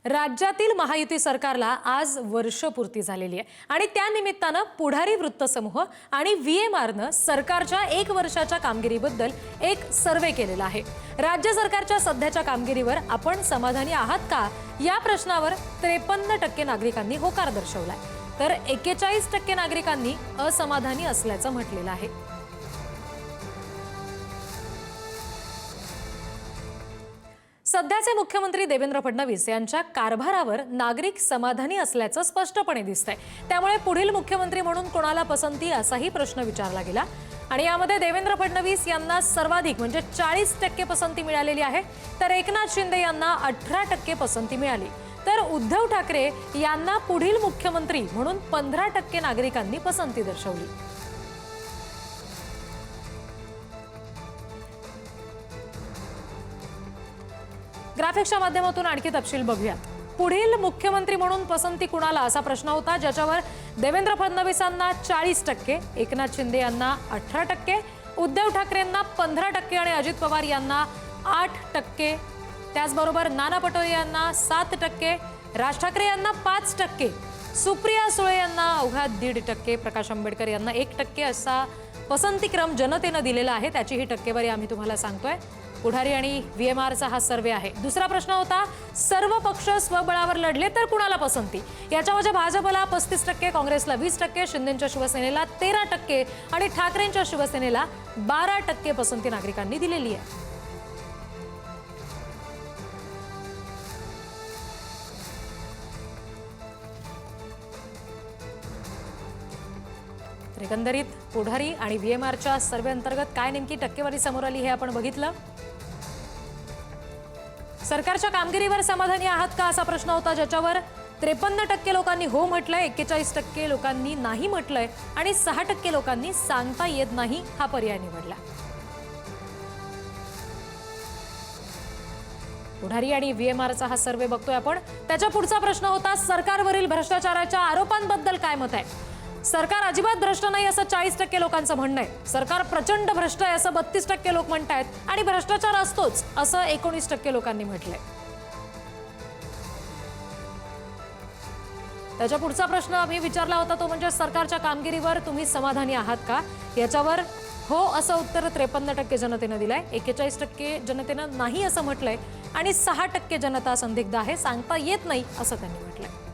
राज्यातील महायुती सरकारला आज वर्षपूर्ती झालेली आहे आणि त्या निमित्तानं पुढारी वृत्तसमूह आणि व्हीएमआरनं सरकारच्या 1 वर्षाच्या कामगिरीबद्दल एक सर्वे केलेला आहे। राज्य सरकारच्या सध्याच्या कामगिरीवर आपण समाधानी आहात का या प्रश्नावर 53% नागरिकांनी होकार दर्शवलाय, तर 41% नागरिकांनी असमाधानी असल्याचं म्हटलेलं आहे। सध्याचे मुख्यमंत्री देवेंद्र फडणवीस यांच्या कारभारावर नागरिक समाधानी असल्याचं स्पष्टपणे दिसतंय। त्यामुळे पुढील मुख्यमंत्री म्हणून कोणाला पसंती असाही प्रश्न विचारला गेला आणि यामध्ये देवेंद्र फडणवीस यांना सर्वाधिक म्हणजे 40% पसंती मिळालेली आहे, तर एकनाथ शिंदे यांना 18% पसंती मिळाली, तर उद्धव ठाकरे यांना पुढील मुख्यमंत्री म्हणून 15% नागरिकांनी पसंती दर्शवली। ग्राफिक्सच्या माध्यमातून आणखी तपशील बघूयात। पुढील मुख्यमंत्री म्हणून पसंती कुणाला असा प्रश्न होता, ज्याच्यावर देवेंद्र फडणवीसांना 40%, एकनाथ शिंदे यांना 18%, उद्धव ठाकरेंना 15% आणि अजित पवार यांना 8%, त्याचबरोबर नाना पटोले यांना 7%, राज ठाकरे यांना 5%, सुप्रिया सुळे यांना अवघा 1.5%, प्रकाश आंबेडकर यांना 1% असा पसंतीक्रम जनतेने दिलेला आहे। त्याची ही टक्केवारी आम्ही तुम्हाला सांगतोय। पुढारी आणि व्हीएमआरचा हा सर्वे आहे। दुसरा प्रश्न होता, सर्व पक्ष स्वबळावर लढले तर कुणाला पसंती, याच्यामध्ये भाजपला 35%, काँग्रेसला 20%, शिंदेच्या शिवसेनेला 13% आणि ठाकरेंच्या शिवसेनेला 12% पसंती नागरिकांनी दिलेली आहे। एकंदरीत पुढारी आणि व्हीएमआरच्या सर्वे अंतर्गत काय नेमकी टक्केवारी समोर आली हे आपण बघितलं। सरकारच्या कामगिरीवर समाधानी आहात का असा प्रश्न होता, ज्याच्यावर 53% लोकांनी हो म्हटलंय, 41% लोकांनी नाही म्हटलंय आणि 6% लोकांनी सांगता येत नाही हा पर्याय निवडला। पुढारी आणि व्हीएमआरचा हा सर्वे बघतोय आपण। त्याच्या पुढचा प्रश्न होता, सरकारवरील भ्रष्टाचाराच्या आरोपांबद्दल काय मत आहे। सरकार अजिबात भ्रष्ट नाही असं 40% लोकांचं म्हणणं आहे, सरकार प्रचंड भ्रष्ट आहे असं 32% लोक म्हणतायत आणि भ्रष्टाचार असतोच असं 19% लोकांनी म्हटलंय। त्याच्या पुढचा प्रश्न आम्ही विचारला होता तो म्हणजे सरकारच्या कामगिरीवर तुम्ही समाधानी आहात का, याच्यावर हो असं उत्तर 53% जनतेने दिलंय, 41% जनतेने नाही असं म्हटलंय आणि 6% जनता संदिग्ध आहे, सांगता येत नाही असं त्यांनी म्हटलंय।